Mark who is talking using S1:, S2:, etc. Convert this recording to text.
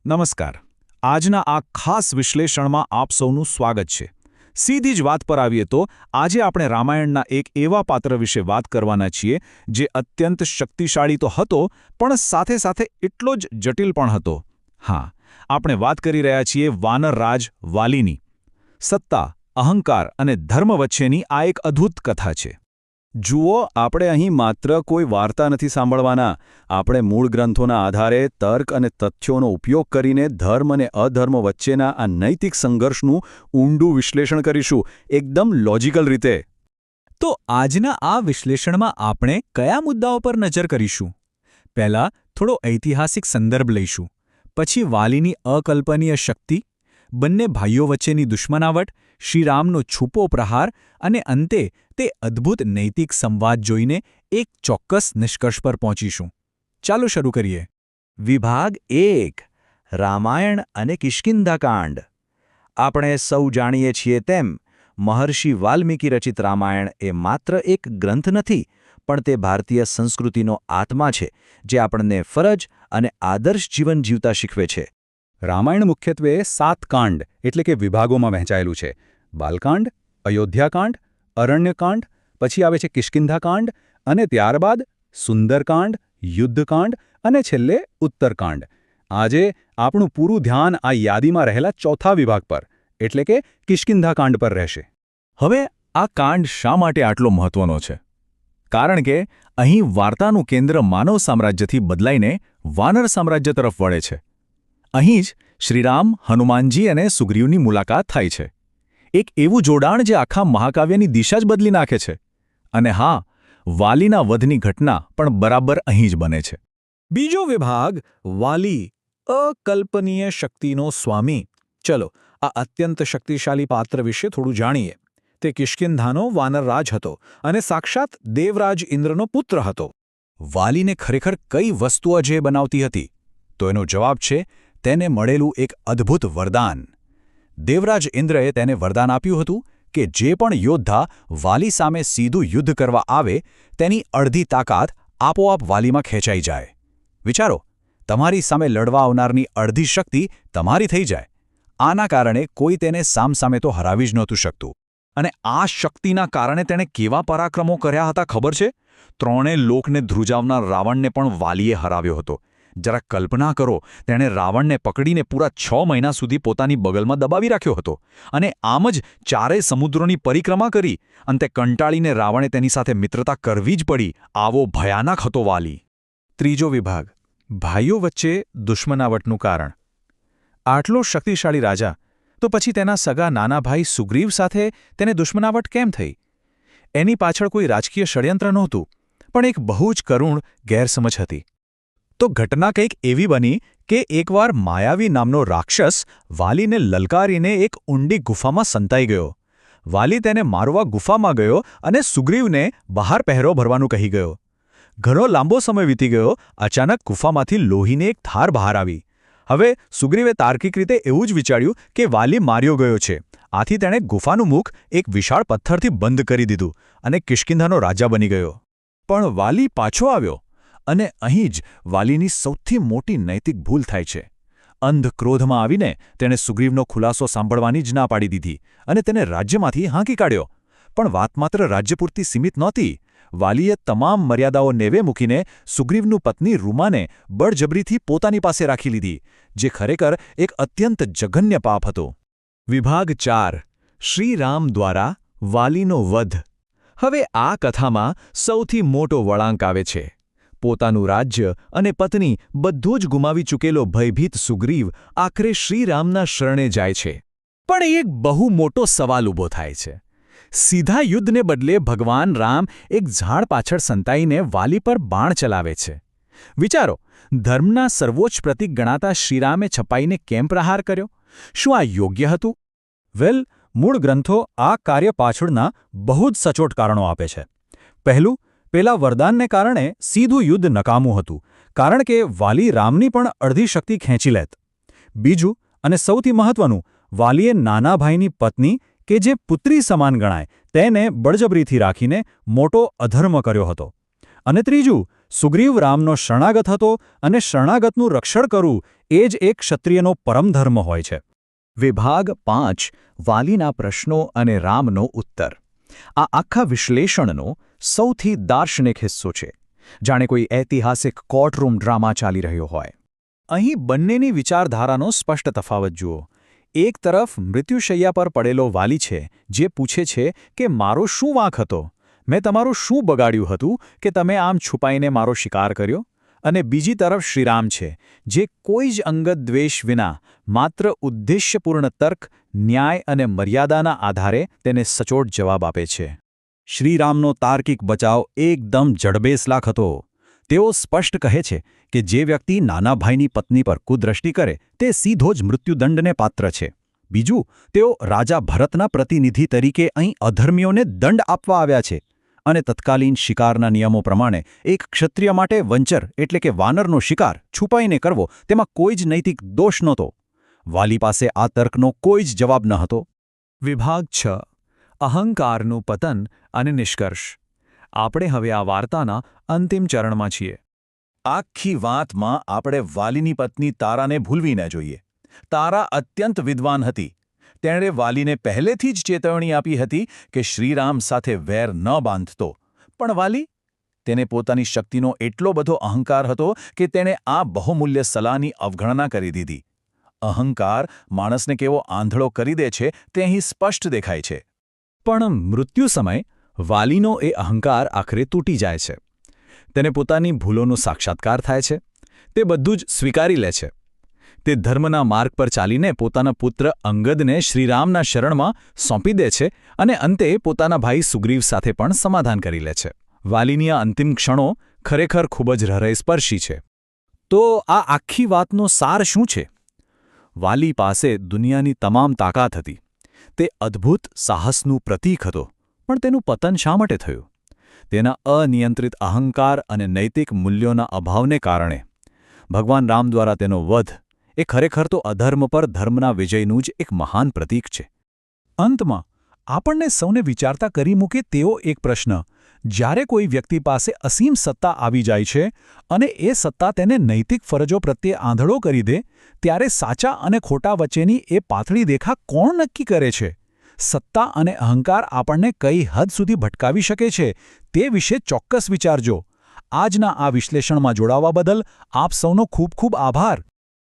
S1: નમસ્કાર. આજના આ ખાસ વિશ્લેષણમાં આપ સૌનું સ્વાગત છે. સીધી જ વાત પર આવીએ તો આજે આપણે રામાયણના એક એવા પાત્ર વિશે વાત કરવાના છીએ જે અત્યંત શક્તિશાળી તો હતો પણ સાથે સાથે એટલો જ જટિલ પણ હતો. હા, આપણે વાત કરી રહ્યા છીએ વાનર રાજ વાલીની. સત્તા, અહંકાર અને ધર્મ વચ્ચેની આ એક અદ્ભુત કથા છે. જુઓ, આપણે અહીં માત્ર કોઈ વાર્તા નથી સાંભળવાના. આપણે મૂળ ગ્રંથોના આધારે તર્ક અને તથ્યોનો ઉપયોગ કરીને ધર્મ અને અધર્મ વચ્ચેના આ નૈતિક સંઘર્ષનું ઊંડું વિશ્લેષણ કરીશું, એકદમ લોજિકલ રીતે.
S2: તો આજના આ વિશ્લેષણમાં આપણે કયા મુદ્દાઓ પર નજર કરીશું? પહેલાં થોડો ઐતિહાસિક સંદર્ભ લઈશું, પછી વાલીની અકલ્પનીય શક્તિ, બંને ભાઈઓ વચ્ચેની દુશ્મનાવટ, શ્રીરામનો છૂપો પ્રહાર અને અંતે તે અદ્ભુત નૈતિક સંવાદ જોઈને એક ચોક્કસ નિષ્કર્ષ પર પહોંચીશું. ચાલો શરૂ કરીએ.
S3: વિભાગ 1. રામાયણ અને કિષ્કિંધાકાંડ. આપણે સૌ જાણીએ છીએ તેમ મહર્ષિ વાલ્મીકી રચિત રામાયણ એ માત્ર એક ગ્રંથ નથી, પણ તે ભારતીય સંસ્કૃતિનો આત્મા છે, જે આપણને ફરજ અને આદર્શ જીવન જીવતા શીખવે છે.
S4: રામાયણ મુખ્યત્વે 7 કાંડ એટલે કે વિભાગોમાં વહેંચાયેલું છે. બાલકાંડ, અયોધ્યાકાંડ, અરણ્યકાંડ, પછી આવે છે કિષ્કિંધાકાંડ અને ત્યારબાદ સુંદરકાંડ, યુદ્ધકાંડ અને છેલ્લે ઉત્તરકાંડ. આજે આપણું પૂરું ધ્યાન આ યાદીમાં રહેલા ચોથા વિભાગ પર એટલે કે કિષ્કિંધાકાંડ પર રહેશે.
S2: હવે આ કાંડ શા માટે આટલો મહત્વનો છે? કારણ કે અહીં વાર્તાનું કેન્દ્ર માનવ સામ્રાજ્યથી બદલાઈને વાનર સામ્રાજ્ય તરફ વળે છે. અહીં જ શ્રીરામ, હનુમાનજી અને સુગ્રીવની મુલાકાત થાય છે. એક એવું જોડાણ જે આખા મહાકાવ્યની દિશા જ બદલી નાખે છે. અને હા, વાલીના વધની ઘટના પણ બરાબર અહીં જ બને છે.
S1: બીજો વિભાગ વાલી, અકલ્પનીય શક્તિનો સ્વામી. ચલો, આ અત્યંત શક્તિશાળી પાત્ર વિશે થોડું જાણીએ. તે કિષ્કિંધાનો વાનરરાજ હતો અને સાક્ષાત દેવરાજ ઇન્દ્રનો પુત્ર હતો. વાલીને ખરેખર કઈ વસ્તુ અજેય બનાવતી હતી? તો એનો જવાબ છે તેને મળેલું એક અદ્ભુત વરદાન. દેવરાજ ઇન્દ્રએ તેને વરદાન આપ્યું હતું કે જે પણ યોદ્ધા વાલી સામે સીધું યુદ્ધ કરવા આવે તેની અડધી તાકાત આપોઆપ વાલીમાં ખેંચાઈ જાય. વિચારો, તમારી સામે લડવા આવનારની અડધી શક્તિ તમારી થઈ જાય. આના કારણે કોઈ તેને સામસામે તો હરાવી જ નહોતું શકતું. અને આ શક્તિના કારણે તેણે કેવા પરાક્રમો કર્યા હતા ખબર છે? ત્રણેય લોકને ધ્રુજાવનાર રાવણને પણ વાલીએ હરાવ્યો હતો. જરા કલ્પના કરો, તેણે રાવણને પકડીને પૂરા 6 મહિના સુધી પોતાની બગલમાં દબાવી રાખ્યો હતો અને આમ જ 4 સમુદ્રોની પરિક્રમા કરી. અંતે કંટાળીને રાવણે તેની સાથે મિત્રતા કરવી જ પડી. આવો ભયાનક હતો વાલી. ત્રીજો વિભાગ ભાઈઓ વચ્ચે દુશ્મનાવટનું કારણ. આટલો શક્તિશાળી રાજા, તો પછી તેના સગા નાના ભાઈ સુગ્રીવ સાથે તેને દુશ્મનાવટ કેમ થઈ? એની પાછળ કોઈ રાજકીય ષડયંત્ર નહોતું, પણ એક બહુ જ કરુણ ગેરસમજ હતી. તો ઘટના કંઈક એવી બની કે એકવાર માયાવી નામનો રાક્ષસ વાલીને લલકારીને એક ઊંડી ગુફામાં સંતાઈ ગયો. વાલી તેને મારવા ગુફામાં ગયો અને સુગ્રીવને બહાર પહેરો ભરવાનું કહી ગયો. ઘણો લાંબો સમય વીતી ગયો. અચાનક ગુફામાંથી લોહીની એક ધાર બહાર આવી. હવે સુગ્રીવે તાર્કિક રીતે એવું જ વિચાર્યું કે વાલી માર્યો ગયો છે. આથી તેણે ગુફાનું મુખ એક વિશાળ પથ્થરથી બંધ કરી દીધું અને કિષ્કિંધાનો રાજા બની ગયો. પણ વાલી પાછો આવ્યો. અને અહીં જ વાલીની સૌથી મોટી નૈતિક ભૂલ થાય છે. અંધ ક્રોધમાં આવીને તેણે સુગ્રીવનો ખુલાસો સાંભળવાની જ ના પાડી દીધી અને તેને રાજ્યમાંથી હાંકી કાઢ્યો. પણ વાત માત્ર રાજ્ય પૂરતી સીમિત નહોતી. વાલીએ તમામ મર્યાદાઓ નેવે મૂકીને સુગ્રીવનું પત્ની રૂમાને બળજબરીથી પોતાની પાસે રાખી લીધી, જે ખરેખર એક અત્યંત જઘન્ય પાપ હતો. વિભાગ 4. શ્રીરામ દ્વારા વાલીનો વધ. હવે આ કથામાં સૌથી મોટો વળાંક આવે છે. પોતાનું રાજ્ય અને પત્ની બધું જ ગુમાવી ચૂકેલો ભયભીત સુગ્રીવ આખરે શ્રીરામના શરણે જાય છે. પણ એક બહુ મોટો સવાલ ઊભો થાય છે. સીધા યુદ્ધને બદલે ભગવાન રામ એક ઝાડ પાછળ સંતાઈને વાલી પર બાણ ચલાવે છે. વિચારો, ધર્મના સર્વોચ્ચ પ્રતીક ગણાતા શ્રીરામે છપાઈને કેમ પ્રહાર કર્યો? શું આ યોગ્ય હતું? વેલ, મૂળ ગ્રંથો આ કાર્ય પાછળના બહુ જ સચોટ કારણો આપે છે. પહેલું, પેલા વરદાનને કારણે સીધું યુદ્ધ નકામું હતું, કારણ કે વાલી રામની પણ અડધી શક્તિ ખેંચી લેત. બીજું અને સૌથી મહત્વનું, વાલીએ નાના ભાઈની પત્ની કે જે પુત્રી સમાન ગણાય તેને બળજબરીથી રાખીને મોટો અધર્મ કર્યો હતો. અને ત્રીજું,
S4: સુગ્રીવ રામનો શરણાગત હતો અને શરણાગતનું રક્ષણ કરવું એ જ એક ક્ષત્રિયનો પરમધર્મ હોય છે.
S2: વિભાગ 5 વાલીના પ્રશ્નો અને રામનો ઉત્તર. આ આખા વિશ્લેષણનો સૌથી દાર્શનિક હિસ્સો છે, જાણે કોઈ ઐતિહાસિક કોર્ટરૂમ ડ્રામા ચાલી રહ્યો હોય. અહીં બંનેની વિચારધારાનો સ્પષ્ટ તફાવત જુઓ. એક તરફ મૃત્યુશૈયા પર પડેલો વાલી છે, જે પૂછે છે કે મારો શું વાંક હતો, મેં તમારું શું બગાડ્યું હતું કે તમે આમ છુપાઈને મારો શિકાર કર્યો? અને બીજી તરફ શ્રીરામ છે, જે કોઈ જ અંગત દ્વેષ વિના માત્ર ઉદ્દેશ્યપૂર્ણ તર્ક, ન્યાય અને મર્યાદાના આધારે તેને સચોટ જવાબ આપે છે.
S4: શ્રીરામનો તાર્કિક બચાવ એકદમ જડબેસલાક હતો. તેઓ સ્પષ્ટ કહે છે કે જે વ્યક્તિ નાના ભાઈની પત્ની પર કુદ્રષ્ટિ કરે તે સીધો જ મૃત્યુદંડને પાત્ર છે. બીજું, તેઓ રાજા ભરતના પ્રતિનિધિ તરીકે અહીં અધર્મીઓને દંડ આપવા આવ્યા છે અને તત્કાલીન શિકારના નિયમો પ્રમાણે એક ક્ષત્રિય માટે વંચર એટલે કે વાનરનો શિકાર છુપાઈને કરવો તેમાં કોઈ જ નૈતિક દોષ નહોતો. વાલી પાસે આ તર્કનો કોઈ જ જવાબ ન હતો.
S1: વિભાગ 6 અહંકારનું પતન અને નિષ્કર્ષ. આપણે હવે આ વાર્તાના અંતિમ ચરણમાં છીએ.
S2: આખી વાતમાં આપણે વાલીની પત્ની તારાને ભૂલવી ન જોઈએ. તારા અત્યંત વિદ્વાન હતી. તેણે વાલીને પહેલેથી જ ચેતવણી આપી હતી કે શ્રીરામ સાથે વેર ન બાંધતો. પણ વાલી? તેને પોતાની શક્તિનો એટલો બધો અહંકાર હતો કે તેણે આ બહુમૂલ્ય સલાહની અવગણના કરી દીધી. અહંકાર માણસને કેવો આંધળો કરી દે છે તે અહીં સ્પષ્ટ દેખાય છે.
S4: પણ મૃત્યુ સમય વાલીનો એ અહંકાર આખરે તૂટી જાય છે. તેને પોતાની ભૂલોનો સાક્ષાત્કાર થાય છે. તે બધું જ સ્વીકારી લે છે. તે ધર્મના માર્ગ પર ચાલીને પોતાના પુત્ર અંગદને શ્રીરામના શરણમાં સોંપી દે છે અને અંતે પોતાના ભાઈ સુગ્રીવ સાથે પણ સમાધાન કરી લે છે. વાલીની આ અંતિમ ક્ષણો ખરેખર ખૂબ જ હૃદયસ્પર્શી છે. તો આ આખી વાતનો સાર શું છે? વાલી પાસે દુનિયાની તમામ તાકાત હતી. તે અદ્ભુત સાહસનું પ્રતીક હતો. પણ તેનું પતન શા માટે થયું? તેના અનિયંત્રિત અહંકાર અને નૈતિક મૂલ્યોના અભાવને કારણે. ભગવાન રામ દ્વારા તેનો વધ એ ખરેખર તો અધર્મ પર ધર્મના વિજયનું જ એક મહાન પ્રતીક છે. અંતમાં આપણને સૌને વિચારતા કરી મૂકે તેવો એક પ્રશ્ન: જ્યારે કોઈ વ્યક્તિ પાસે અસીમ સત્તા આવી જાય છે અને એ સત્તા તેને નૈતિક ફરજો પ્રત્યે આંધળો કરી દે, ત્યારે સાચા અને ખોટા વચ્ચેની એ પાતળી રેખા કોણ નક્કી કરે છે? સત્તા અને અહંકાર આપણને કઈ હદ સુધી ભટકાવી શકે છે તે વિશે ચોક્કસ વિચારજો. આજના આ વિશ્લેષણમાં જોડાવા બદલ આપ સૌનો ખૂબ ખૂબ આભાર.